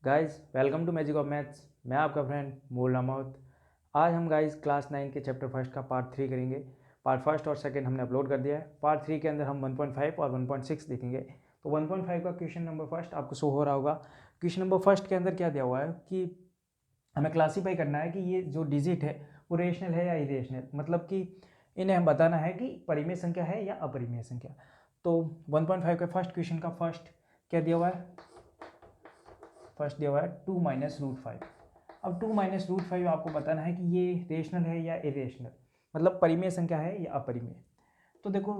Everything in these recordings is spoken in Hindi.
Guys welcome to magic of maths. मैं आपका फ्रेंड मूल रामौत। आज हम गाइस क्लास 9 के चैप्टर फर्स्ट का पार्ट 3 करेंगे। पार्ट फर्स्ट और सेकंड हमने अपलोड कर दिया है। पार्ट 3 के अंदर हम 1.5 और 1.6 देखेंगे। तो 1.5 का क्वेश्चन नंबर फर्स्ट आपको शो हो रहा होगा। क्वेश्चन नंबर फर्स्ट के अंदर क्या दिया हुआ है कि हमें क्लासीफाई करना है कि ये जो डिजिट है वो रेशनल है या इरेशनल, मतलब कि इन्हें हम बताना है कि परिमेय संख्या है या अपरिमेय संख्या। तो 1.5 के फर्स्ट क्वेश्चन का फर्स्ट क्या दिया हुआ है? फर्स्ट दिया हुआ है 2 माइनस रूट 5। अब 2 माइनस रूट 5 आपको बताना है कि ये रेशनल है या इरेशनल, मतलब परिमेय संख्या है या अपरिमेय। तो देखो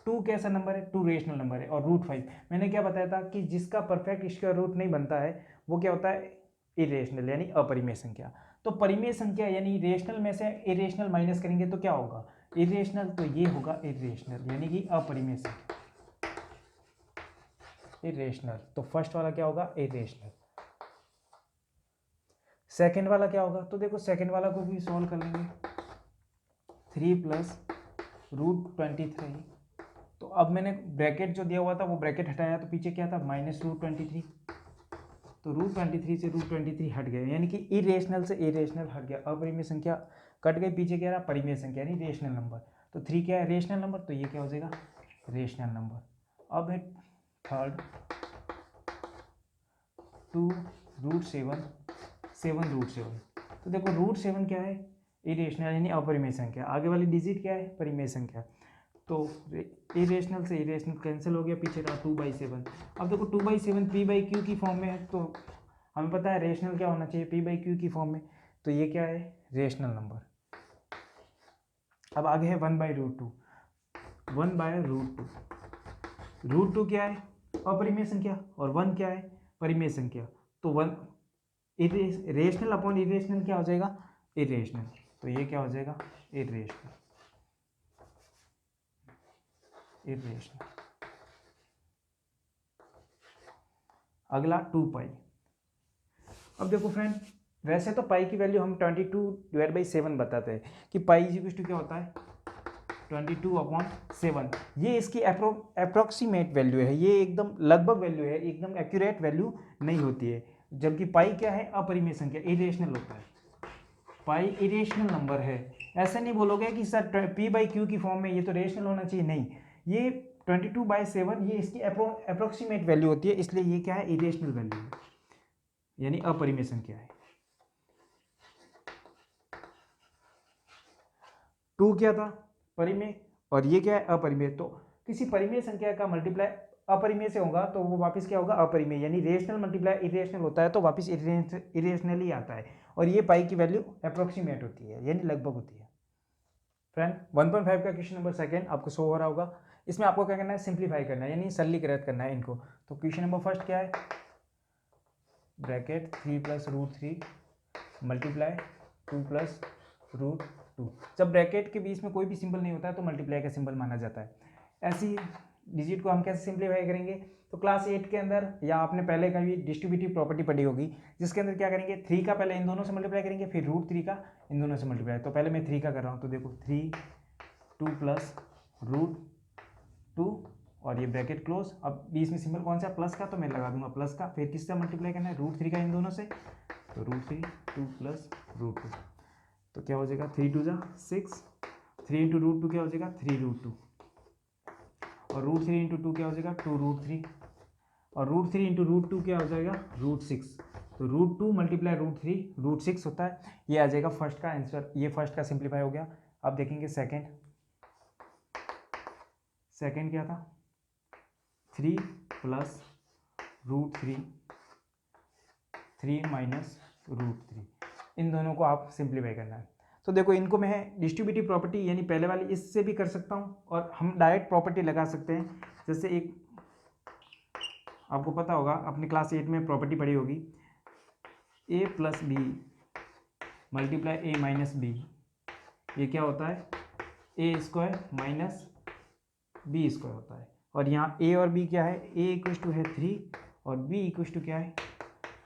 2 कैसा नंबर है? 2 रेशनल नंबर है। और रूट 5 मैंने क्या बताया था कि जिसका परफेक्ट स्क्वायर रूट नहीं बनता है वो क्या होता है? इरेशनल यानी अपरिमेय संख्या। तो परिमेय संख्या यानी रेशनल में से इरेशनल माइनस करेंगे तो क्या होगा? इरेशनल। तो ये होगा इरेशनल यानी कि अपरिमेय संख्या, इरेशनल। तो फर्स्ट वाला क्या होगा? इरेशनल। सेकेंड वाला क्या होगा? तो देखो सेकेंड वाला को भी सॉल्व कर लेंगे। 3 प्लस रूट 23। तो अब मैंने ब्रैकेट जो दिया हुआ था वो ब्रैकेट हटाया तो पीछे क्या था? Minus root 23। तो रूट 23 से रूट 23 हट गए यानी कि इरेशनल से इरेशनल हट गया, अपरिमेय संख्या कट गई, पीछे क्या रहा? परिमेय संख्या यानी रेशनल नंबर। तो 3 क्या है? Rational number. तो ये क्या हो जाएगा? Rational number. अब है थर्ड 2 रूट 7 रूट 7। तो देखो रूट 7 क्या है? इरेशनल यानी अपरिमेय संख्या। आगे वाली डिजिट क्या है? परिमेय संख्या। तो इरेशनल से इरेशनल कैंसिल हो गया, पीछे रहा 2/7। अब देखो 2/7 p/q की फॉर्म में है, तो हमें पता है रेशनल क्या होना चाहिए? p/q की फॉर्म में। तो ये क्या है? Rational number. अब आगे है 1/√2। 1/√2। रूट 2 क्या है? अपरिमेय संख्या। और 1 क्या है? परिमेय संख्या। तो 1 रेशनल अपॉन इरेशनल क्या हो जाएगा? इरेशनल। तो ये क्या हो जाएगा? इरेशनल। इरेशनल। अगला 2 पाई। अब देखो फ्रेंड, वैसे तो पाई की वैल्यू हम 22/7 बताते हैं कि पाई इक्वल टू क्या होता है? 22/7। ये इसकी अप्रोक्सीमेट वैल्यू है, ये एकदम लगभग वैल्यू है, एकदम एक्यूरेट वैल्यू नहीं होती है। जबकि पाई क्या है? अपरिमेय संख्या, इरेशनल होता है। पाई इरेशनल नंबर है। ऐसे नहीं बोलोगे कि सर p/q की फॉर्म में, ये तो रेशनल होना चाहिए, नहीं। ये 22/7 ये इसकी अप्रोक्सीमेट वैल्यू होती है, इसलिए ये क्या है? इरेशनल वैल्यू है यानी अपरिमेय संख्या है। 2 क्या था? परिमेय। और ये क्या है? अपरिमेय। तो किसी परिमेय संख्या का मल्टीप्लाई अपरिमेय से होगा तो वो वापस क्या होगा? अपरिमेय। यानी रेशनल मल्टीप्लाई इरेशनल होता है तो वापस इरेशनल ही आता है। और ये पाई की वैल्यू अप्रोक्सीमेट होती है यानी लगभग होती है। फ्रेंड 1.5 का क्वेश्चन नंबर सेकंड आपको शो हो रहा होगा। इसमें आपको क्या करना है? सिंप्लीफाई करना है यानी सरलीकृत करना है इनको। तो क्वेश्चन नंबर फर्स्ट क्या है? Bracket 3 plus root 3 multiply 2 plus root 2। जब ब्रैकेट के बीच में कोई भी सिंबल नहीं होता है तो मल्टीप्लाई का सिंबल माना जाता है। ऐसी डिजिट को हम कैसे सिंप्लीफाई करेंगे? तो क्लास 8 के अंदर या आपने पहले कभी डिस्ट्रीब्यूटिव प्रॉपर्टी पढ़ी होगी, जिसके अंदर क्या करेंगे? 3 का पहले इन दोनों से मल्टीप्लाई करेंगे, फिर रूट 3 का इन दोनों से मल्टीप्लाई। तो पहले मैं 3 का कर रहा हूँ, तो देखो 3 2 प्लस रूट 2 और ये ब्रैकेट क्लोज। अब बीच में सिंबल कौन सा? प्लस का, तो मैं लगा दूंगा प्लस का। फिर किससे मल्टीप्लाई करना है? रूट 3 का इन दोनों से। तो रूट 3 2 प्लस रूट 2। तो क्या हो जाएगा? 3 2 जा 6। 3 इंटू रूट 2 क्या हो जाएगा? 3 रूट 2। और रूट 3 इंटू 2 क्या हो जाएगा? 2 रूट 3। और रूट 3 इंटू रूट 2 क्या हो जाएगा? रूट 6। तो रूट 2 मल्टीप्लाई रूट 3 रूट 6 होता है। ये आ जाएगा फर्स्ट का आंसर। ये फर्स्ट का सिंप्लीफाई हो गया। अब देखेंगे सेकेंड। सेकेंड क्या था? 3 प्लस रूट 3 3 माइनस रूट 3। इन दोनों को आप सिंप्लीफाई करना है। तो देखो इनको मैं डिस्ट्रीब्यूटिव प्रॉपर्टी यानी पहले वाली इससे भी कर सकता हूँ, और हम डायरेक्ट प्रॉपर्टी लगा सकते हैं। जैसे एक आपको पता होगा, अपनी क्लास 8 में प्रॉपर्टी पढ़ी होगी, a plus B multiply A minus B. ये क्या होता है? ए स्क्वायर माइनस बी स्क्वायर होता है। और यहाँ a और b क्या है? a इक्वल टू है 3 और b इक्वल टू क्या है?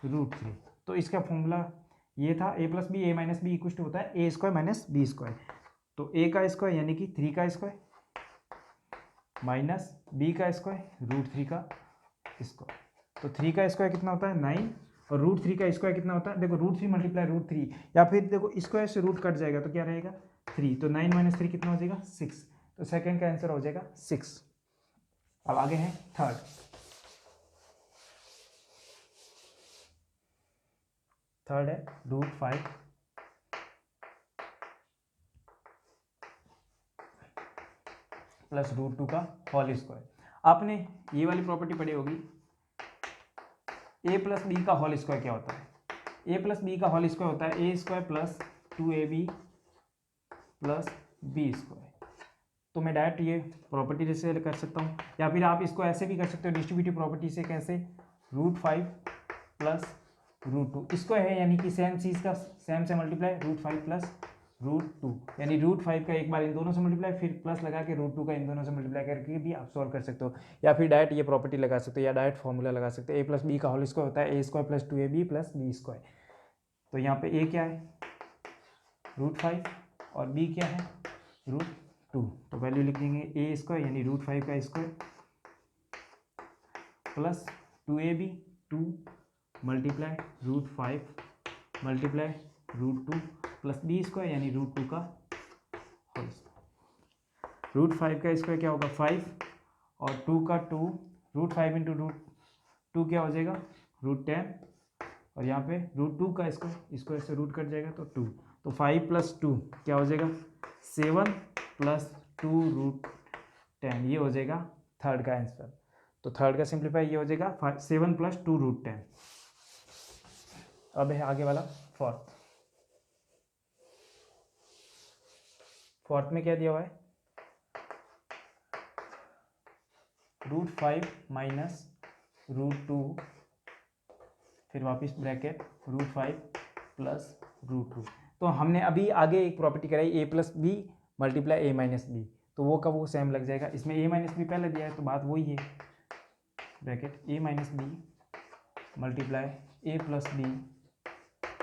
रूट 3। तो इसका फॉर्मूला ये था, a plus B A minus B equal to होता है ए स्क्वायर माइनस बी स्क्वायर। तो a का स्क्वायर यानी कि 3 का स्क्वायर माइनस b का स्क्वायर रूट 3 का स्क्वायर। तो 3 का स्क्वायर कितना होता है? 9 और रूट 3 का स्क्वायर कितना होता है, देखो रूट 3 मल्टीप्लाई रूट 3, या फिर देखो स्क्वायर से रूट कट जाएगा तो क्या रहेगा 3, तो 9 माइनस 3 कितना हो जाएगा 6, तो सेकंड का आंसर हो जाएगा 6। अब आगे है थर्ड है रूट 5 प्लस रूट 2 का होल स्क्वायर। आपने ये वाली प्रॉपर्टी पढ़ी होगी, ए प्लस बी का होल स्क्वायर क्या होता है, ए प्लस बी का होल स्क्वायर होता है ए square plus 2ab plus B square. तो मैं डायरेक्ट ये प्रॉपर्टी जैसे कर सकता हूँ, या फिर आप इसको ऐसे भी कर सकते हो डिस्ट्रीब्यूटिव प्रॉपर्टी से, कैसे, रूट 5 प्लस रूट 2, इसको है यानी कि सेम चीज़ का सेम से मल्टीप्लाई रूट 5 प्लस रूट 2, यानी रूट 5 का एक बार इन दोनों से मल्टीप्लाई, फिर प्लस लगा के रूट 2 का इन दोनों से मल्टीप्लाई करके भी आप सॉल्व कर सकते हो, या फिर डायरेक्ट ये प्रॉपर्टी लगा सकते हो, या डायरेक्ट फॉर्मूला लगा सकते हो। ए प्लस बी का होल स्क्वायर होता है ए square plus 2ab plus B square. तो यहाँ पे ए क्या है रूट 5 और बी क्या है रूट 2, तो वैल्यू लिख देंगे ए स्क्वायर यानी रूट 5 का square plus 2ab 2 multiply root 5 multiply root 2 plus B square यानी रूट 2 का होल स्क्वायर। रूट 5 का स्क्वायर क्या होगा 5 और 2 का 2, रूट 5 इंटू रूट 2 क्या हो जाएगा रूट 10, और यहाँ पे रूट 2 का स्क्वायर से रूट कट जाएगा तो 2, तो 5 प्लस 2 क्या हो जाएगा 7 प्लस 2 रूट 10, ये हो जाएगा थर्ड का आंसर। तो थर्ड का सिंप्लीफाई ये हो जाएगा 7 प्लस 2 रूट 10। अब है आगे वाला फोर्थ में क्या दिया हुआ है रूट 5 माइनस रूट 2 फिर वापस ब्रैकेट रूट 5 प्लस रूट 2। तो हमने अभी आगे एक प्रॉपर्टी कराई ए plus B multiply A minus b, तो वो का वो सेम लग जाएगा, इसमें ए माइनस बी पहले दिया है तो बात वही है, ब्रैकेट ए माइनस बी मल्टीप्लाई ए प्लस बी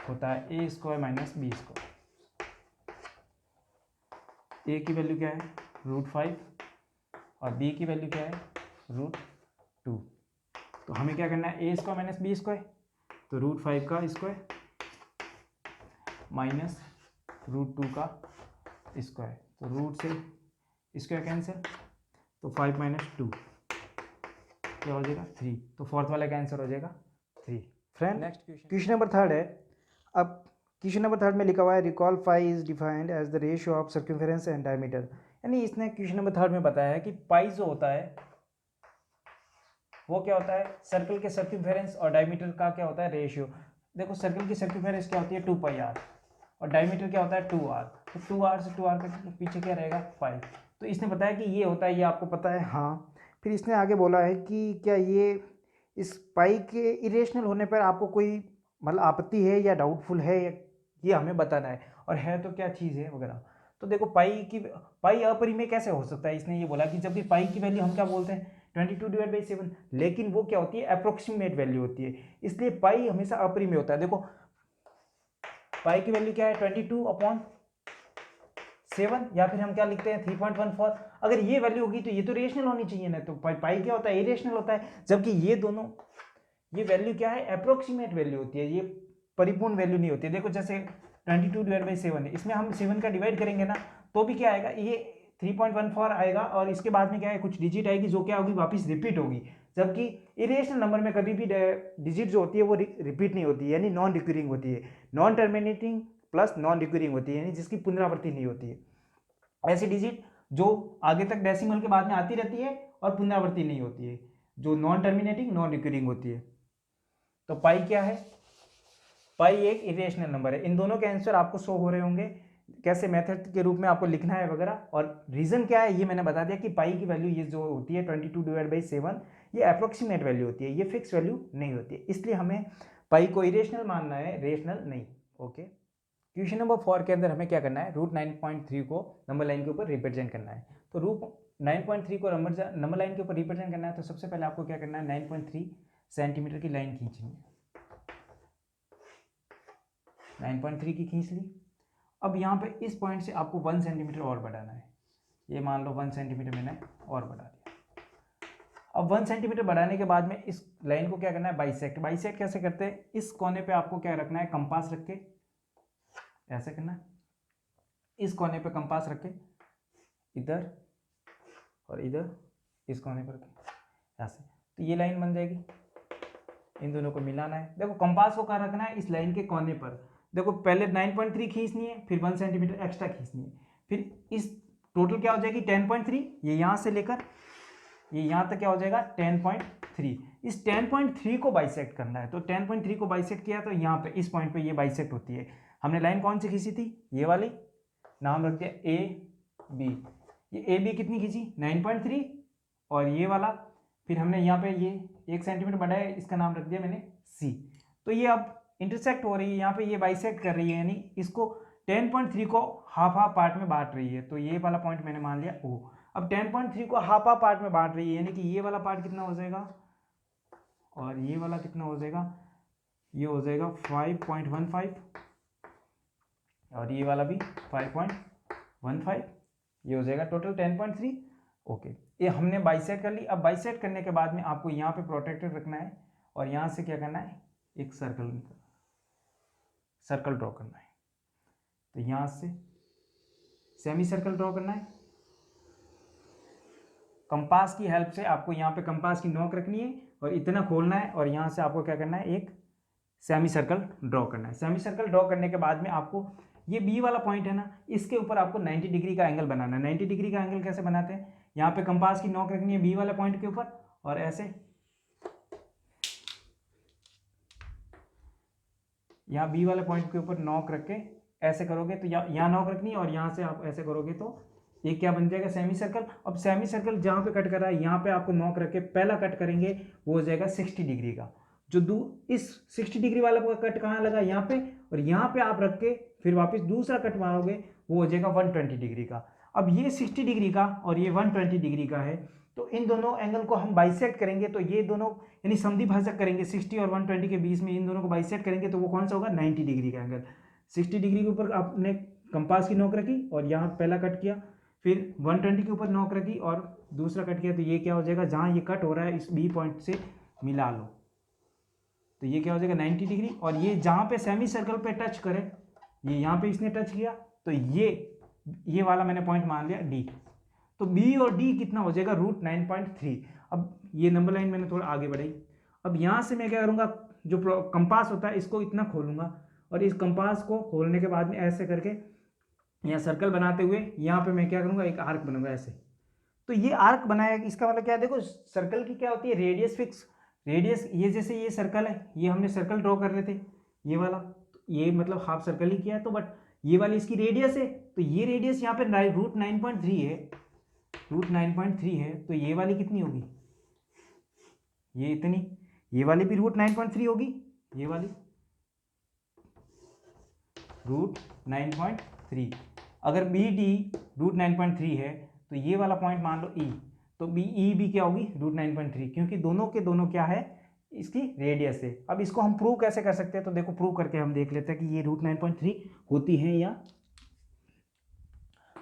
होता है ए स्क्वायर माइनस बी स्क्वायर। ए की वैल्यू क्या है रूट 5 और बी की वैल्यू क्या है रूट 2, तो हमें क्या करना है ए स्क्वायर माइनस बी स्क्वायर, तो रूट 5 का स्क्वायर माइनस रूट 2 का स्क्वायर, तो रूट से स्क्वायर कैंसिल, तो 5 माइनस 2 क्या हो जाएगा 3, तो फोर्थ वाला का आंसर हो जाएगा 3। Friend next question number third है। अब क्वेश्चन नंबर थर्ड में लिखा हुआ है recall pi is defined as the ratio of circumference and diameter, यानी इसने क्वेश्चन नंबर थर्ड में बताया है कि पाई जो होता है वो क्या होता है सर्कल के सर्कमफेरेंस और डायमीटर का क्या होता है रेशियो। देखो सर्कल की सर्कमफेरेंस क्या होती है 2πr और डायमीटर क्या होता है 2r, तो 2r से 2r का पीछे क्या रहेगा 5, तो इसने बताया कि ये होता है, ये आपको पता है हाँ। फिर इसने आगे बोला है कि क्या ये इस पाई के इरेशनल होने पर आपको कोई मतलब आपत्ति है या डाउटफुल है, ये हमें बताना है, और है तो क्या चीज़ है वगैरह। तो देखो पाई अपरिमेय कैसे हो सकता है, इसने ये बोला कि जब भी पाई की वैल्यू हम क्या बोलते हैं 22/7, लेकिन वो क्या होती है अप्रोक्सीमेट वैल्यू होती है, इसलिए पाई हमेशा अपरिमेय होता है। देखो पाई की वैल्यू क्या है 22/7, या फिर हम क्या लिखते हैं 3.14, अगर ये वैल्यू होगी तो ये तो रेशनल होनी चाहिए ना, तो पाई क्या होता है इरेशनल होता है, जबकि ये दोनों ये वैल्यू क्या है अप्रोक्सीमेट वैल्यू होती है, ये परिपूर्ण वैल्यू नहीं होती है। देखो जैसे 22/7 है, इसमें हम 7 का डिवाइड करेंगे ना तो भी क्या आएगा ये 3.14 आएगा, और इसके बाद में क्या है कुछ डिजिट आएगी जो क्या होगी वापस रिपीट होगी, जबकि इरेशनल नंबर में कभी भी डिजिट जो होती है वो रिपीट नहीं होती है, यानी नॉन रिक्यूरिंग होती है, non terminating plus non recurring होती है, यानी जिसकी पुनरावृत्ति नहीं होती है। ऐसी डिजिट जो आगे तक डेसिमल के बाद में आती रहती है और पुनरावृत्ति नहीं होती है, जो नॉन टर्मिनेटिंग नॉन रिक्यूरिंग होती है। तो पाई क्या है, पाई एक इरेशनल नंबर है। इन दोनों के आंसर आपको शो हो रहे होंगे कैसे मेथड के रूप में आपको लिखना है वगैरह, और रीजन क्या है ये मैंने बता दिया कि पाई की वैल्यू ये जो होती है 22/7 ये अप्रोक्सीमेट वैल्यू होती है, ये फिक्स वैल्यू नहीं होती है, इसलिए हमें पाई को इरेशनल मानना है, रेशनल नहीं। ओके, क्वेश्चन नंबर 4 के अंदर हमें क्या करना है रूट 9.3 को नंबर लाइन के ऊपर रिप्रेजेंट करना है। तो रूट 9.3 को नंबर लाइन के ऊपर रिप्रेजेंट करना है, तो सबसे पहले आपको क्या करना है 9.3 सेंटीमीटर की लाइन खींचनी है, 9.3 की खींच ली। अब यहाँ पे इस पॉइंट से आपको 1 सेंटीमीटर और बढ़ाना है, ये मान लो 1 सेंटीमीटर मैंने और बढ़ा दिया। अब 1 सेंटीमीटर बढ़ाने के बाद में इस लाइन को क्या करना है, बाइसेक्ट। बाइसेक्ट कैसे करते हैं, इस कोने पे आपको क्या रखना है, कंपास रख के ऐसे करना है, इस कोने पे कंपास रख के इधर और इधर इस कोने पर ऐसे, तो ये लाइन बन जाएगी। इन दोनों को मिलाना है। देखो कंपास को कहाँ रखना है, इस लाइन के कोने पर। देखो पहले 9.3 खींचनी है, फिर 1 सेंटीमीटर एक्स्ट्रा खींचनी है, फिर इस टोटल क्या हो जाएगी 10.3, ये यहाँ से लेकर ये यहाँ तक क्या हो जाएगा 10.3। इस 10.3 को बाइसेक्ट करना है, तो 10.3 को बाइसेक्ट किया तो यहाँ पे इस पॉइंट पे ये बाइसेक्ट होती है। हमने लाइन कौन सी खींची थी, ये वाली, नाम रख दिया ए बी। ये ए बी कितनी खींची 9.3, और ये वाला फिर हमने यहाँ पे ये 1 सेंटीमीटर बढ़ाया, इसका नाम रख दिया मैंने सी। तो ये अब इंटरसेक्ट हो रही है, यहाँ पे ये बाइसेक्ट कर रही है, यानी इसको 10.3 को हाफ पार्ट में बांट रही है। तो ये वाला पॉइंट मैंने मान लिया ओ। अब 10.3 को हाफ पार्ट में बांट रही है, यानी कि ये वाला पार्ट कितना हो जाएगा और ये वाला कितना हो जाएगा, ये हो जाएगा 5.15 और ये वाला भी 5.15, ये हो जाएगा टोटल 10.3। ओके, ये हमने बाइसेक्ट कर ली। अब बाइसेक्ट करने के बाद में आपको यहाँ पे प्रोटेक्टर रखना है और यहाँ से क्या करना है, एक सर्कल ड्रॉ करना है। तो यहाँ से सेमी सर्कल ड्रॉ करना है। कंपास की हेल्प से आपको यहाँ पे कंपास की नोक रखनी है और इतना खोलना है, और यहाँ से आपको क्या करना है, एक सेमी सर्कल ड्रॉ करना है। सेमी सर्कल ड्रॉ करने के बाद में आपको ये बी वाला पॉइंट है ना, इसके ऊपर आपको 90 डिग्री का एंगल बनाना है। 90 डिग्री का एंगल कैसे बनाते हैं, यहाँ पे कंपास की नोक रखनी है बी वाले पॉइंट के ऊपर, और ऐसे यहाँ बी वाले पॉइंट के ऊपर नोक रख के ऐसे करोगे तो यहाँ नोक रखनी है, और यहाँ से आप ऐसे करोगे तो ये क्या बन जाएगा, सेमी सर्कल। अब सेमी सर्कल जहाँ पे कट कर रहा है यहाँ पे आपको नोक रख के पहला कट करेंगे, वो हो जाएगा 60 डिग्री का। जो इस 60 डिग्री वाला कट कहाँ लगा, यहाँ पे, और यहाँ पे आप रख के फिर वापस दूसरा कट मारोगे, वो हो जाएगा 120 डिग्री का। अब ये 60 डिग्री का और ये 120 डिग्री का है, तो इन दोनों एंगल को हम बाइसेक्ट करेंगे, तो ये दोनों यानी संधि भाजक करेंगे 60 और 120 के बीच में, इन दोनों को बाइसेक्ट करेंगे तो वो कौन सा होगा, 90 डिग्री का एंगल। 60 डिग्री के ऊपर आपने कंपास की नोक रखी और यहाँ पहला कट किया, फिर 120 के ऊपर नोक रखी और दूसरा कट किया, तो ये क्या हो जाएगा, जहाँ ये कट हो रहा है इस बी पॉइंट से मिला लो, तो ये क्या हो जाएगा 90 डिग्री। और ये जहाँ पे सेमी सर्कल पे टच करे, ये यहाँ पे इसने टच किया, तो ये वाला मैंने पॉइंट मान लिया डी। तो बी और डी कितना हो जाएगा, √9.3। अब ये नंबर लाइन मैंने थोड़ा आगे बढ़ाई। अब यहाँ से मैं क्या करूँगा, जो कंपास होता है इसको इतना खोलूँगा, और इस कंपास को खोलने के बाद में ऐसे करके यहाँ सर्कल बनाते हुए यहाँ पे मैं क्या करूँगा, एक आर्क बनूंगा ऐसे। तो ये आर्क बनाया, इसका मतलब क्या है, देखो सर्कल की क्या होती है, रेडियस फिक्स। रेडियस ये जैसे ये सर्कल है, ये हमने सर्कल ड्रॉ कर रहे थे ये वाला, तो ये मतलब हाफ सर्कल ही किया है, तो बट ये वाली इसकी रेडियस है, तो ये रेडियस यहाँ पे √9.3 है, √9.3 है, तो ये वाली कितनी होगी, ये इतनी, ये वाली भी √9.3 होगी, ये वाली √9.3। अगर बी डी √9.3 है तो ये वाला पॉइंट मान लो ई, तो बी ई भी क्या होगी √9.3, क्योंकि दोनों के दोनों क्या है, इसकी रेडियस है। अब इसको हम प्रूव कैसे कर सकते हैं, तो देखो प्रूव करके हम देख लेते हैं कि ये √9.3 होती है या,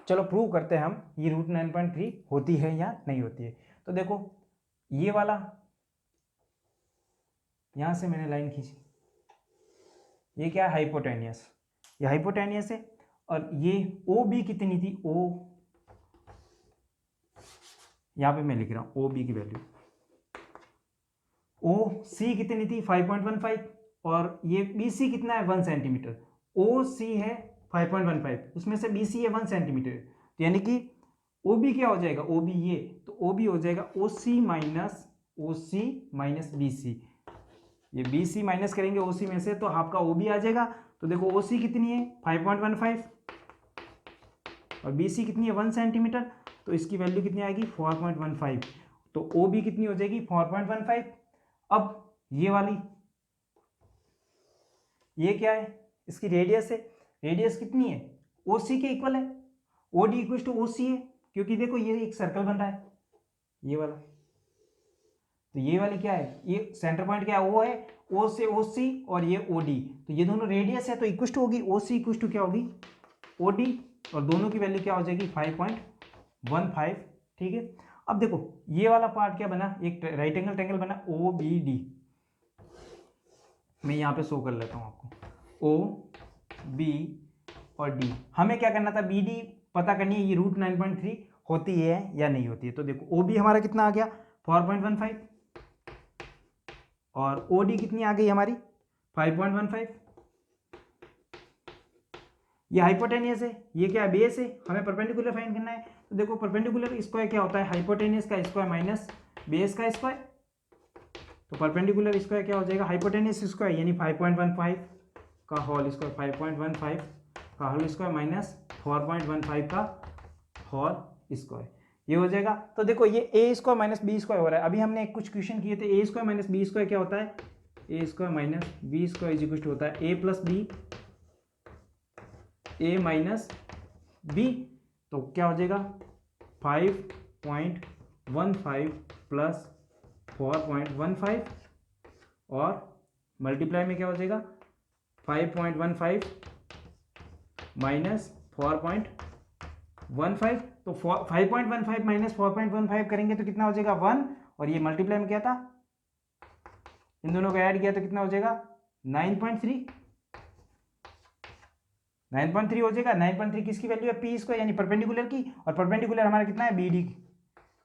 चलो प्रूव करते हैं हम, ये √9.3 होती है या नहीं होती है। तो देखो ये वाला यहाँ से मैंने लाइन खींची, ये क्या है, हाइपोटेनियस, ये हाइपोटेनियस है, और ये ओ बी कितनी थी, ओ यहाँ पे मैं लिख रहा हूँ ओ बी की वैल्यू, ओ सी कितनी थी 5.15, और ये बी सी कितना है 1 सेंटीमीटर, ओ सी है 5.15, उसमें से बी सी है 1 सेंटीमीटर, तो यानी कि ओ बी क्या हो जाएगा, ओ बी ये, तो ओ बी हो जाएगा ओ सी माइनस बी सी। ये बी सी माइनस करेंगे ओ सी में से, तो आपका ओ बी आ जाएगा। तो देखो ओ सी कितनी है 5.15 और बी सी कितनी है 1 सेंटीमीटर, तो इसकी वैल्यू कितनी आएगी 4.15, तो ओ बी कितनी हो जाएगी 4.15। अब ये वाली, ये क्या है, इसकी रेडियस है, रेडियस कितनी है ओ सी के इक्वल है, O D equal to O C है, क्योंकि देखो ये एक सर्कल बन रहा है ये वाला, तो ये वाली क्या है, ये सेंटर पॉइंट क्या है, ओ है, ओ से ओ सी और ये ओ डी, तो ये दोनों रेडियस है, तो इक्वल टू होगी ओ सी इक्वल टू क्या होगी ओ डी, और दोनों की वैल्यू क्या हो जाएगी 5.15, ठीक है। अब देखो ये वाला पार्ट क्या बना, एक राइट एंगल ट्रायंगल बना ओ बी डी। मैं यहाँ पे शो कर लेता हूँ आपको, ओ बी और डी। हमें क्या करना था, बी डी पता करनी है ये रूट 9.3 होती है या नहीं होती है। तो देखो ओ बी हमारा कितना आ गया 4.15 और ओ डी कितनी आ गई हमारी 5.15। ये हाइपोटेनियस है, ये क्या है बेस है, हमें परपेंडिकुलर फाइंड करना है। तो देखो परपेंडिकुलर स्क्वायर क्या होता है, हाइपोटेनियस का स्क्वायर माइनस बेस का स्क्वायर। तो परपेंडिकुलर स्क्वायर क्या हो जाएगा, हाइपोटेनियस स्क्वायर यानी 5.15 का होल स्क्वायर, 5.15 का होल स्क्वायर माइनस 4.15 का होल स्क्वायर, ये हो जाएगा। तो देखो ये a square minus B square हो रहा है। अभी हमने कुछ क्वेश्चन किए थे, a square minus B square क्या होता है, ए square minus B square is equal to होता है a plus B, A minus b. तो क्या हो जाएगा 5.15 प्लस 4.15 और मल्टीप्लाई में क्या हो जाएगा 5.15 माइनस 4.15। तो 5.15 माइनस 4.15 करेंगे तो कितना हो जाएगा 1, और ये मल्टीप्लाई में क्या था, इन दोनों को ऐड किया तो कितना हो जाएगा 9.3 हो जाएगा। 9.3 किसकी वैल्यू है, पी स्क्वायर यानी परपेंडिकुलर की, और परपेंडिकुलर हमारा कितना है बी डी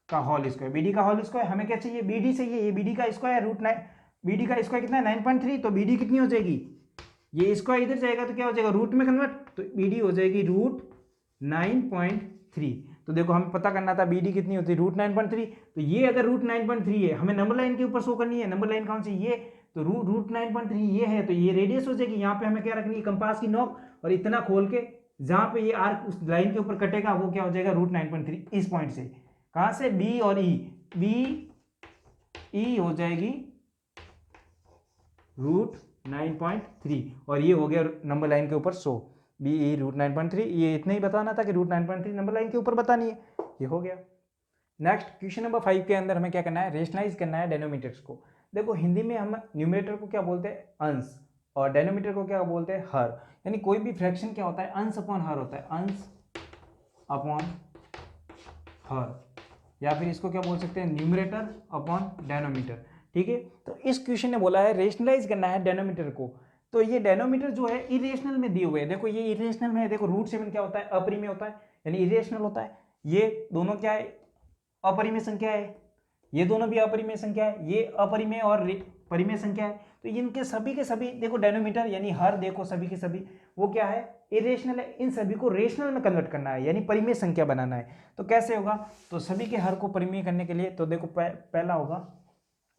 का होल स्क्वायर। बी डी का होल स्क्वायर हमें क्या चाहिए, बी डी चाहिए, ये बी डी का स्क्वायर रूट 9, बी डी का स्क्वायर कितना है 9.3, तो बी डी कितनी हो जाएगी, ये स्क्वायर इधर जाएगा तो क्या हो जाएगा रूट में कन्वर्ट, तो बी डी हो जाएगी रूट 9.3। तो देखो हमें पता करना था बी डी कितनी होती है रूट 9.3। तो ये अगर रूट 9.3 है, हमें नंबर लाइन के ऊपर शो करनी है, नंबर लाइन कौन सी ये, तो रूट 9.3 ये है, तो ये रेडियस हो जाएगी। यहाँ पे हमें क्या रखनी है, कंपास की नोक, और इतना खोल के जहाँ पे ये आर्क उस लाइन के ऊपर कटेगा वो क्या हो जाएगा रूट 9.3। इस पॉइंट से कहाँ से, बी और ई, बी ई हो जाएगी रूट 9.3, और ये हो गया नंबर लाइन के ऊपर शो, बी ई रूट 9.3। ये इतना ही बताना था कि रूट 9.3 नंबर लाइन के ऊपर बतानी है, ये हो गया। नेक्स्ट क्वेश्चन नंबर 5 के अंदर हमें क्या करना है, रेशनलाइज करना है डेनोमीटर्स को। देखो हिंदी में हम न्यूमरेटर को क्या बोलते हैं अंश, और डेनोमीटर को क्या बोलते हैं हर। यानी कोई भी फ्रैक्शन क्या होता है, अंश अपॉन हर होता है, अंश अपॉन हर, या फिर इसको क्या बोल सकते हैं न्यूमरेटर अपॉन डेनोमीटर। ठीक है, तो इस क्वेश्चन ने बोला है रेशनलाइज करना है डेनोमीटर को। तो ये डेनोमीटर जो है इरेशनल में दिए हुए हैं, देखो ये इरेशनल में है। देखो रूट 7 क्या होता है, अपरिमेय होता है यानी इरेशनल होता है। ये दोनों क्या है, अपरिमेय संख्या है, ये दोनों भी अपरिमेय संख्या है, ये अपरिमेय और परिमेय संख्या है। तो इनके सभी के सभी देखो डेनोमीटर यानी हर, देखो सभी के सभी वो क्या है इरेशनल है। इन सभी को रेशनल में कन्वर्ट करना है यानी परिमेय संख्या बनाना है। तो कैसे होगा, तो सभी के हर को परिमेय करने के लिए तो देखो पहला होगा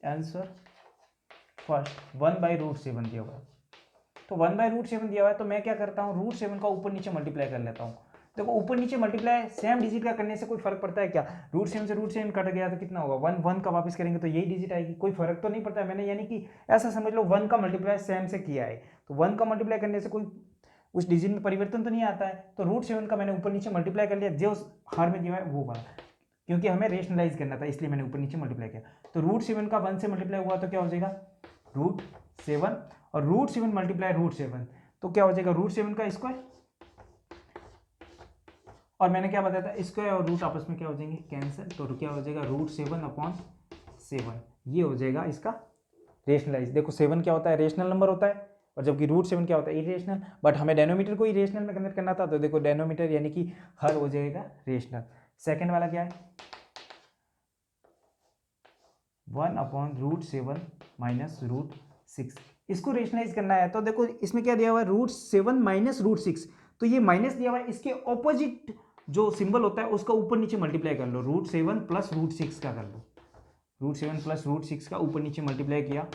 आंसर फर्स्ट 1/√7 दिया हुआ है। तो 1/√7 दिया हुआ है, तो मैं क्या करता हूँ √7 का ऊपर नीचे मल्टीप्लाई कर लेता हूँ। देखो ऊपर नीचे मल्टीप्लाई सेम डिजिट का करने से कोई फर्क पड़ता है क्या, √7 से √7 कट गया तो कितना होगा 1, 1 का वापस करेंगे तो यही डिजिट आएगी, कोई फर्क तो नहीं पड़ता है। मैंने यानी कि ऐसा समझ लो 1 का मल्टीप्लाई सेम से किया है, तो 1 का मल्टीप्लाई करने से कोई उस डिजिट में परिवर्तन तो नहीं आता है। तो √7 का मैंने ऊपर नीचे मल्टीप्लाई कर लिया, जो हर में दिया है वो बना, क्योंकि हमें रेशनलाइज करना था इसलिए मैंने ऊपर नीचे मल्टीप्लाई किया। तो √7 का 1 से मल्टीप्लाई हुआ तो क्या हो जाएगा √7, और √7 मल्टीप्लाई √7 तो क्या हो जाएगा √7 का स्क्वायर, और मैंने क्या बताया था स्क्वायर और रूट आपस में क्या हो जाएंगे कैंसिल, तो क्या हो जाएगा √7/7, ये हो जाएगा इसका रेशनलाइज। देखो 7 क्या होता है रेशनल नंबर होता है, और जबकि √7 क्या होता है इरेशनल, बट हमें डेनोमीटर को इरेशनल में कन्वर्ट करना था। तो देखो डेनोमीटर यानी कि हर हो जाएगा रेशनल। सेकेंड वाला क्या है 1/√7 माइनस √6, इसको रेशनलाइज करना है। तो देखो इसमें क्या दिया हुआ है √7 माइनस √6, तो ये माइनस दिया हुआ है, इसके ऑपोजिट जो सिंबल होता है उसका ऊपर नीचे मल्टीप्लाई कर लो, √7 प्लस √6 का कर लो, √7 प्लस √6 का ऊपर नीचे मल्टीप्लाई किया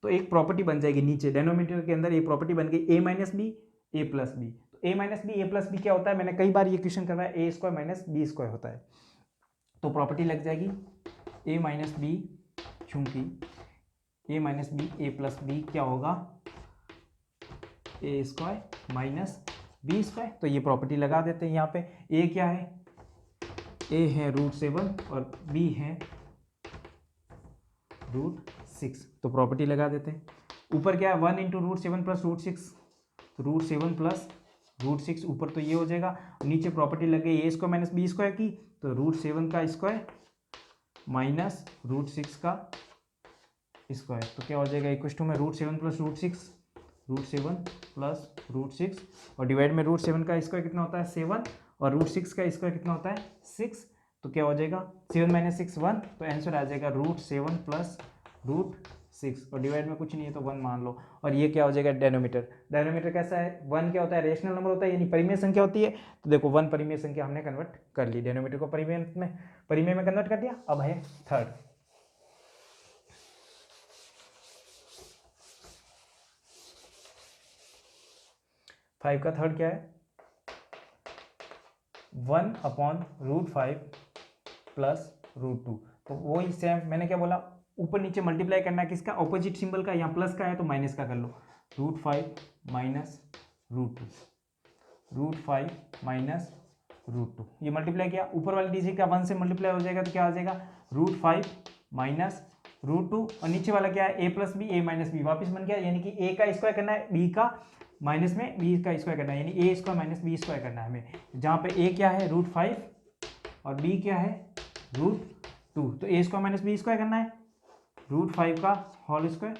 तो एक प्रॉपर्टी बन जाएगी नीचे डेनोमीटर के अंदर, ये प्रॉपर्टी बन गई a minus B A plus B. तो a minus B A plus B क्या होता है, मैंने कई बार ये क्वेश्चन करवाया, a square minus B square होता है। तो प्रॉपर्टी लग जाएगी a माइनस बी, चूंकि a minus B A plus B क्या होगा a square minus B square. तो ये प्रॉपर्टी लगा देते हैं। यहाँ पे a क्या है, a है √7 और b है √6, तो प्रॉपर्टी लगा देते हैं। ऊपर क्या है 1 × √7 प्लस √6, तो √7 प्लस √6 ऊपर तो ये हो जाएगा, नीचे प्रॉपर्टी लग गई a square minus B square की, तो √7 का स्क्वायर माइनस √6 का स्क्वायर, तो क्या हो जाएगा इक्वल टू में √7 प्लस √7 प्लस √6 और डिवाइड में √7 का स्क्वायर कितना होता है 7 और √6 का स्क्वायर कितना होता है 6, तो क्या हो जाएगा 7 - 6 1, तो आंसर आ जाएगा √7 प्लस √6 और डिवाइड में कुछ नहीं है तो 1 मान लो। और ये क्या हो जाएगा डेनोमीटर कैसा है 1 क्या होता है रेशनल नंबर होता है यानी परिमेय संख्या होती है, तो देखो 1 परिमेय संख्या हमने कन्वर्ट कर ली, डेनोमीटर को परिमेय में कन्वर्ट कर दिया। अब है थर्ड, 5 का थर्ड क्या है 1/√5 प्लस √2, तो वही सेम मैंने क्या बोला ऊपर नीचे मल्टीप्लाई करना है किसका ऑपोजिट सिंबल का, यहाँ प्लस का है तो माइनस का कर लो, √5 माइनस √5 माइनस √2, ये मल्टीप्लाई किया ऊपर वाली डिजिट का 1 से मल्टीप्लाई हो जाएगा तो क्या आ जाएगा √5 माइनस √2 और नीचे वाला क्या है a plus B a minus B, वापिस बन गया यानी कि a का स्क्वायर करना है b का माइनस में b का स्क्वायर करना है यानी a square minus b square करना है हमें, जहाँ पे a क्या है √5 और b क्या है √2, तो a square minus b square करना है √5 का होल स्क्वायर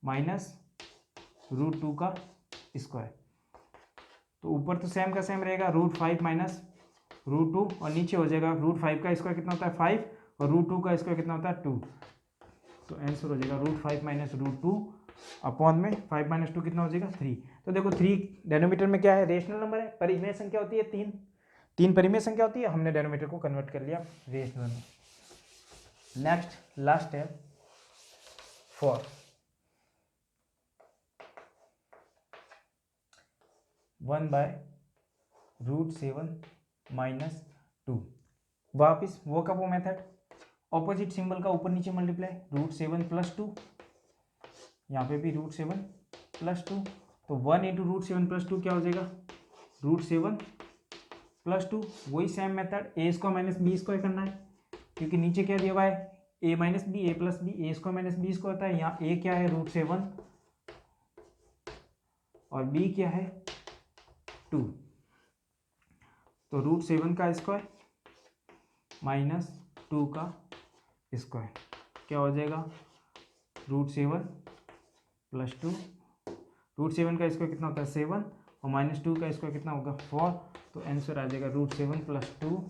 माइनस √2 का स्क्वायर, तो ऊपर तो सेम का सेम रहेगा √5 माइनस √2 और नीचे हो जाएगा √5 का स्क्वायर कितना होता है 5 और √2 का स्क्वायर कितना होता है 2, तो आंसर हो जाएगा √5 माइनस √2 अपॉन में 5 माइनस 2 कितना हो जाएगा 3। तो देखो 3 डेनोमीटर में क्या है रेशनल नंबर है, परिमेय संख्या होती है 3 परिमेय संख्या होती है, हमने डेनोमीटर को कन्वर्ट कर लिया रेशनल में। नेक्स्ट लास्ट है 4, 1/√7 माइनस 2, वापिस वो का वो मेथड ऑपोजिट सिंबल का ऊपर नीचे मल्टीप्लाई √7 प्लस 2, यहाँ पे भी √7 प्लस 2, तो 1 × √7 प्लस 2 क्या हो जाएगा √7 प्लस 2, वही same method a square minus b square करना है क्योंकि नीचे क्या दिया हुआ है a minus B a plus B a square minus b square होता है, यहाँ a क्या है √7 और b क्या है 2, तो √7 का स्क्वायर माइनस 2 का स्क्वायर क्या हो जाएगा √7 प्लस 2, √7 का स्क्वायर कितना होता है 7 और माइनस 2 का स्क्वायर कितना होगा 4, तो आंसर आ जाएगा √7 प्लस 2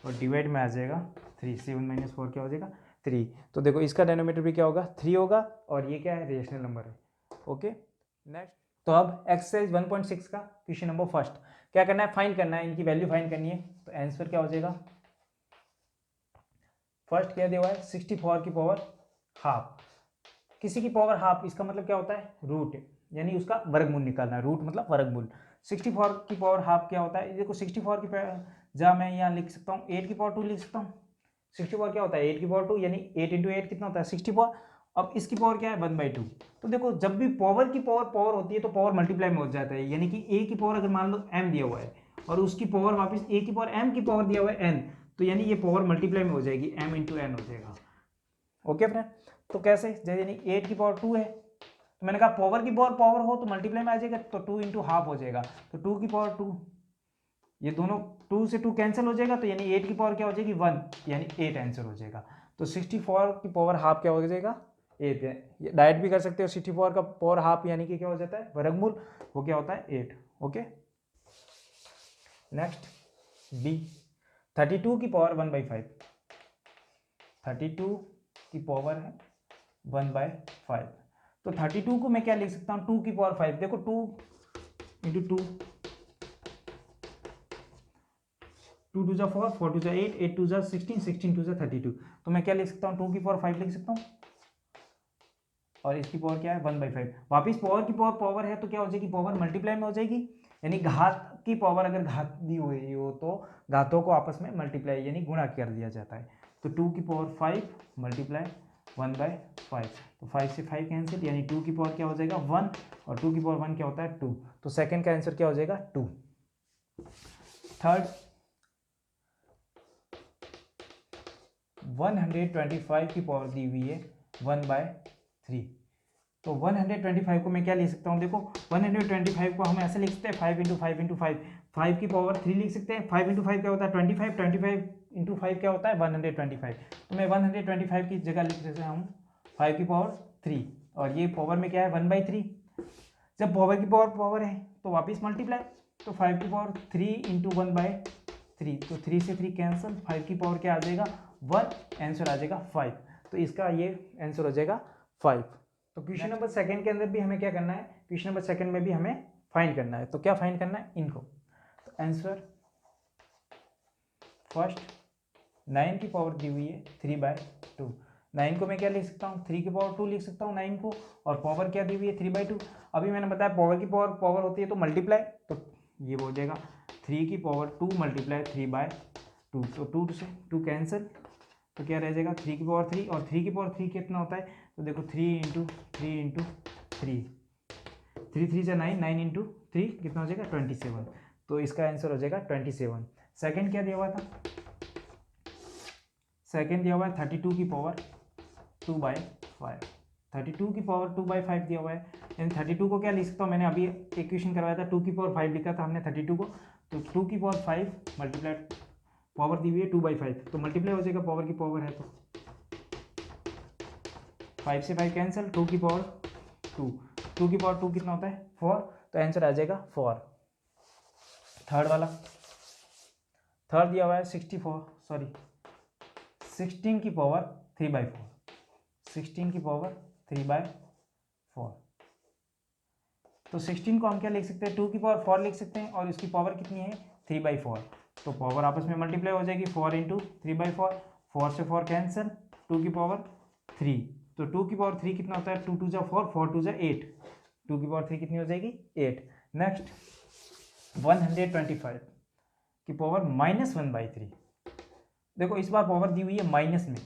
और डिवाइड में आ जाएगा 3, 7 माइनस 4 क्या हो जाएगा 3, तो देखो इसका डेनोमीटर भी क्या होगा 3 होगा और ये क्या है रेशनल नंबर है। ओके नेक्स्ट, तो अब एक्सरसाइज 1.6 का क्वेश्चन नंबर फर्स्ट क्या करना है फाइंड करना है, इनकी वैल्यू फाइंड करनी है, तो आंसर क्या हो जाएगा फर्स्ट क्या दिया हुआ है 64 की पावर हाफ, किसी की पावर हाफ इसका मतलब क्या होता है रूट यानी उसका वर्गमूल निकालना है, रूट मतलब वर्गमूल। 64 की पावर हाफ क्या होता है देखो 64 की जहाँ मैं यहाँ लिख सकता हूँ 8 की पावर 2 लिख सकता हूँ, 64 क्या होता है 8 की पावर 2 यानी 8 × 8 कितना होता है 64, अब इसकी पावर क्या है 1/2, तो देखो जब भी पावर की पावर होती है तो पावर मल्टीप्लाई में हो जाता है, यानी कि a की पावर अगर मान लो m दिया हुआ है और उसकी पावर वापस a की पावर m की पावर दिया हुआ है n, तो यानी ये पावर मल्टीप्लाई में हो जाएगी m × n हो जाएगा। ओके फ्रेंड, तो कैसे यानी 8 की पावर 2 है तो मैंने कहा पावर की पावर हो तो मल्टीप्लाई में आ जाएगा, तो 2 × हाफ हो जाएगा, तो 2 की पावर 2, ये दोनों 2 से 2 कैंसिल हो जाएगा, तो यानी 8 की पावर क्या हो जाएगी 1 यानी 8 आंसर हो जाएगा। तो 64 की पावर हाफ क्या हो जाएगा 8 है, डायरेक्ट भी कर सकते हो 64 का पावर हाफ यानी कि क्या हो जाता है वर्गमूल, वो क्या होता है 8। ओके नेक्स्ट बी 32 की पावर 1/5, 32 की पावर है 1/5, तो 32 को मैं क्या लिख सकता हूँ 2 की पावर 5, देखो 2 × 2, 2 2 4, 4 2 8, 8 2 16, 16 2 32, तो मैं क्या लिख सकता हूँ 2 की पावर 5 लिख सकता हूँ और इसकी पावर क्या है 1/5, वापिस पावर की पावर है तो क्या हो जाएगी पावर मल्टीप्लाई में हो जाएगी, यानी घात की पावर अगर घात दी हुई हो तो घातों को आपस में मल्टीप्लाई यानी गुणा कर दिया जाता है, तो 2 की पावर 5 मल्टीप्लाई 1/5, तो 5 से 5 कैंसिल यानी 2 की पावर क्या हो जाएगा 1 और 2 की पावर 1 क्या होता है 2, तो सेकंड का आंसर क्या हो जाएगा 2। थर्ड 125 की पावर दी हुई है 1/3, तो 125 को मैं क्या लिख सकता हूँ देखो 125 को हम ऐसे लिख सकते हैं 5 × 5 × 5, 5 की पावर 3 लिख सकते हैं, 5 × 5 क्या होता है 25, 25 इंटू 5 क्या होता है 125। तो मैं 125 की जगह लिख देता हूँ 5 की पावर 3, और ये पावर में क्या है 1/3। जब पावर की पावर पावर है तो वापस मल्टीप्लाई, तो 5 की पावर 3 इंटू 1/3, तो 3 से 3 कैंसिल, 5 की पावर क्या आ जाएगा 1, आंसर आ जाएगा 5। तो इसका ये आंसर हो जाएगा 5। तो क्वेश्चन नंबर सेकंड के अंदर भी हमें क्या करना है, क्वेश्चन नंबर सेकंड में भी हमें फाइंड करना है। तो क्या फाइंड करना है इनको, तो आंसर फर्स्ट 9 की पावर दी हुई है 3/2। 9 को मैं क्या लिख सकता हूँ 3 की पावर 2 लिख सकता हूँ 9 को, और पावर क्या दी हुई है 3/2। अभी मैंने बताया पावर की पावर पावर होती है तो मल्टीप्लाई, तो ये हो जाएगा 3 की पावर 2 मल्टीप्लाई 3/2, तो 2 से 2 कैंसिल, तो क्या रह जाएगा 3 की पावर 3, और 3 की पावर 3 कितना होता है, तो देखो 3 इंटू 3 इंटू 3, 3 3 से 9, 9 इंटू 3 कितना हो जाएगा 27, तो इसका आंसर हो जाएगा 27। सेकंड क्या दिया हुआ था, सेकंड दिया हुआ है 32 की पावर 2/5, 32 की पावर 2/5 दिया हुआ है, यानी 32 को क्या लिख सकता हूँ, मैंने अभी इक्वेशन करवाया था 2 की पावर 5 लिखा था हमने 32 को, तो 2 की पावर 5 मल्टीप्लाई पावर दी हुई है 2/5, तो मल्टीप्लाई हो जाएगा, पावर की पावर है तो 5 से 5 कैंसिल, 2 की पावर 2, 2 की पावर 2 कितना होता है 4, तो आंसर आ जाएगा 4। थर्ड वाला, थर्ड दिया हुआ है 16 की पावर 3/4, 16 की पावर 3/4, तो 16 को हम क्या लिख सकते हैं 2 की पावर 4 लिख सकते हैं, और इसकी पावर कितनी है 3/4, तो पावर आपस में मल्टीप्लाई हो जाएगी 4 इंटू 3/4, 4 से 4 कैंसिल, 2 की पावर 3, तो 2 की पावर 3 कितना होता है 2 2 जा 4, 4 2 जा 8, 2 की पावर 3 कितनी हो जाएगी 8। नेक्स्ट 125 की पावर -1/3, देखो इस बार पावर दी हुई है माइनस में,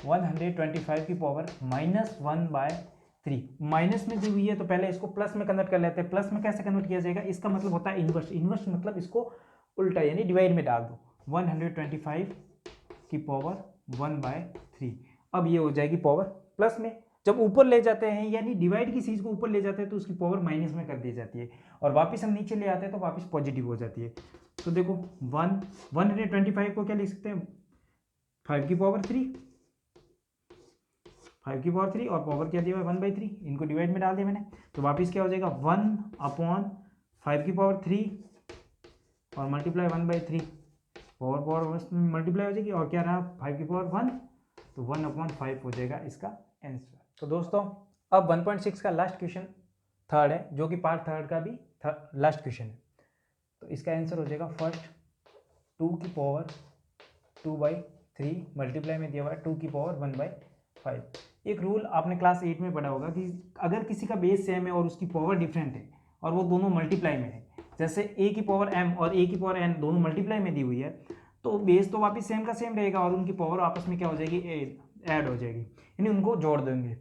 125 की पावर -1/3 माइनस में दी हुई है, तो पहले इसको प्लस में कन्वर्ट कर लेते हैं। प्लस में कैसे कन्वर्ट किया जाएगा, इसका मतलब होता है इन्वर्स, इन्वर्स मतलब इसको उल्टा यानी डिवाइड में डाल दो, 125 की पावर 1/3, अब ये हो जाएगी पावर प्लस में। जब ऊपर ले जाते हैं यानी डिवाइड की चीज को ऊपर ले जाते हैं तो उसकी पावर माइनस में कर दी जाती है, और वापस हम नीचे ले आते हैं तो वापस पॉजिटिव हो जाती है। तो देखो 125 को क्या लिख सकते हैं 5 की पावर 3, 5 की पावर 3, और पावर क्या दिया हुआ है 1/3, इनको डिवाइड में डाल दिया मैंने, तो वापस क्या हो जाएगा 1/5 की पावर 3 और मल्टीप्लाई 1/3, पावर पावर मल्टीप्लाई हो जाएगी, और क्या रहा 5 की पावर 1, तो 1/5 हो जाएगा इसका आंसर। तो दोस्तों अब 1.6 का लास्ट क्वेश्चन थर्ड है, जो कि पार्ट थर्ड का भी लास्ट क्वेश्चन है। तो इसका आंसर हो जाएगा फर्स्ट 2 की पावर 2/3 मल्टीप्लाई में दिया हुआ है 2 की पावर 1/5। एक रूल आपने क्लास 8 में पढ़ा होगा कि अगर किसी का बेस सेम है और उसकी पावर डिफरेंट है और वो दोनों मल्टीप्लाई में है, जैसे a की पावर m और a की पावर n दोनों मल्टीप्लाई में दी हुई है, तो बेस तो वापस सेम का सेम रहेगा और उनकी पावर आपस में क्या हो जाएगी ऐड हो जाएगी, यानी उनको जोड़ देंगे।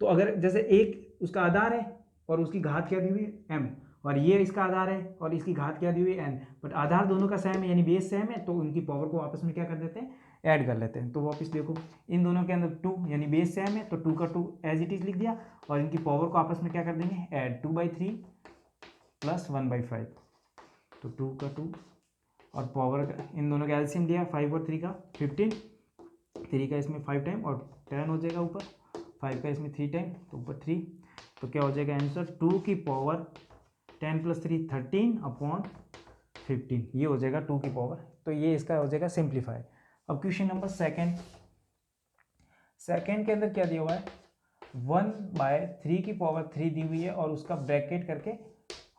तो अगर जैसे एक उसका आधार है और उसकी घात क्या दी हुई है m, और ये इसका आधार है और इसकी घात क्या दी हुई है n, बट आधार दोनों का सेम है यानी बेस सेम है, तो उनकी पावर को आपस में क्या कर देते हैं ऐड कर लेते हैं। तो वापस देखो इन दोनों के अंदर 2 यानी बेस सेम है, तो 2 का 2 एज इट इज लिख दिया, और इनकी पावर को आपस में क्या कर देंगे ऐड, 2/3 प्लस 1/5, तो 2 का 2 और पावर इन दोनों का एलसीएम दिया 5 और 3 का 15, 3 का इसमें 5 टाइम और 10 हो जाएगा ऊपर, 5 का इसमें 3 टाइम तो ऊपर 3, तो क्या हो जाएगा आंसर 2 की पावर 10 + 3 13/15, ये हो जाएगा 2 की पावर। तो ये इसका हो जाएगा सिंप्लीफाई। अब क्वेश्चन नंबर सेकंड, सेकंड के अंदर क्या दिया हुआ है 1/3 की पावर 3 दी हुई है और उसका ब्रैकेट करके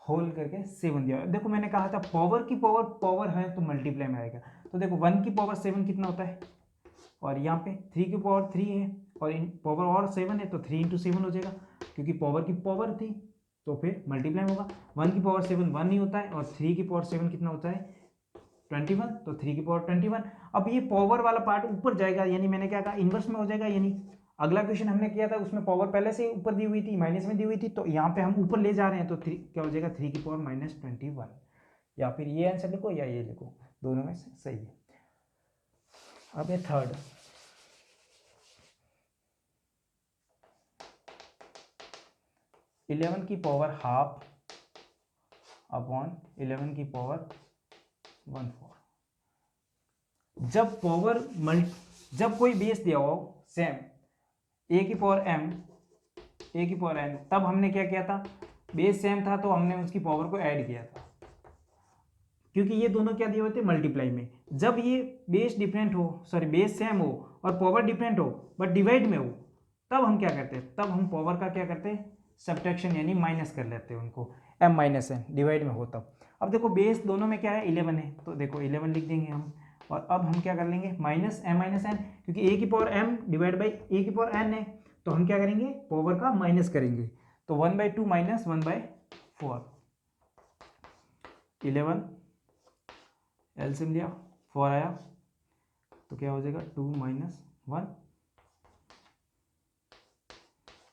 होल करके 7 दिया हुआ है। देखो मैंने कहा था पावर की पावर पावर है तो मल्टीप्लाई में आएगा, तो देखो 1 की पावर 7 कितना होता है, और यहाँ पे 3 की पावर 3 है और इन पावर और 7 है, तो 3 × 7 हो जाएगा, क्योंकि पावर की पावर थी तो फिर मल्टीप्लाई होगा। 1 की पावर 7 1 ही होता है, और 3 की पावर 7 कितना होता है 21, तो 3 की पावर 21। अब ये पावर वाला पार्ट ऊपर जाएगा, यानी मैंने क्या कहा इन्वर्स में हो जाएगा, यानी अगला क्वेश्चन हमने किया था उसमें पावर पहले से ऊपर दी हुई थी माइनस में दी हुई थी, तो यहाँ पे हम ऊपर ले जा रहे हैं, तो 3 क्या हो जाएगा 3 की पावर -21, या फिर ये आंसर लिखो या ये लिखो, दोनों में से सही है। अब ये थर्ड, इलेवन की पावर हाफ अपॉन 11 की पावर 1/4, जब कोई बेस दिया हो सेम ए की पावर n, तब हमने क्या किया था, बेस सेम था तो हमने उसकी पावर को ऐड किया था, क्योंकि ये दोनों क्या दिए हुए थे मल्टीप्लाई में। जब ये बेस डिफरेंट हो, सॉरी बेस सेम हो और पावर डिफरेंट हो बट डिवाइड में हो, तब हम क्या करते हैं, तब हम पावर का क्या करते हैं, सब्ट्रैक्शन यानी माइनस कर लेते हैं उनको, m माइनस n डिवाइड में हो तब। अब देखो बेस दोनों में क्या है 11 है, तो देखो 11 लिख देंगे हम, और अब हम क्या कर लेंगे माइनस m माइनस n, क्योंकि a की power m divide by a की पावर n है, तो हम क्या करेंगे पावर का माइनस करेंगे, तो 1/2 माइनस 1/4, 11 एलसीएम लिया 4 आया, तो क्या हो जाएगा 2 माइनस 1,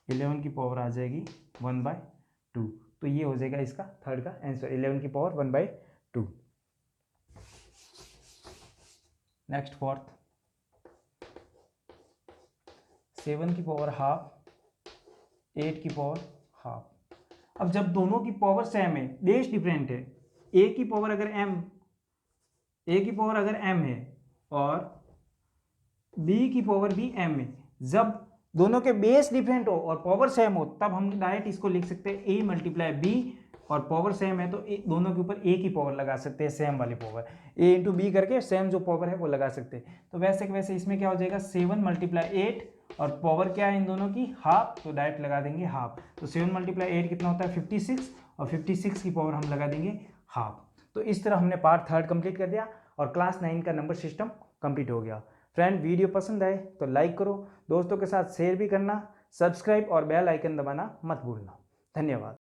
11 की पावर आ जाएगी 1/2, तो ये हो जाएगा इसका थर्ड का आंसर, 11 की पावर 1/2। नेक्स्ट फोर्थ, 7 की पावर हाफ, 8 की पावर हाफ। अब जब दोनों की पावर सेम है, बेस डिफरेंट है, a की पावर अगर m है और b की पावर भी m है, जब दोनों के बेस डिफरेंट हो और पावर सेम हो, तब हम डायरेक्ट इसको लिख सकते हैं a मल्टीप्लाई b, और पावर सेम है तो दोनों के ऊपर a की पावर लगा सकते हैं, सेम वाली पावर a इंटू बी करके सेम जो पावर है वो लगा सकते हैं। तो वैसे वैसे इसमें क्या हो जाएगा 7 मल्टीप्लाई 8, और पावर क्या है इन दोनों की हाफ, तो डायरेक्ट लगा देंगे हाफ, तो 7 मल्टीप्लाई 8 कितना होता है 56, और 56 की पावर हम लगा देंगे हाफ। तो इस तरह हमने पार्ट थर्ड कंप्लीट कर दिया और क्लास 9 का नंबर सिस्टम कंप्लीट हो गया। फ्रेंड वीडियो पसंद आए तो लाइक करो, दोस्तों के साथ शेयर भी करना, सब्सक्राइब और बेल आइकन दबाना मत भूलना। धन्यवाद।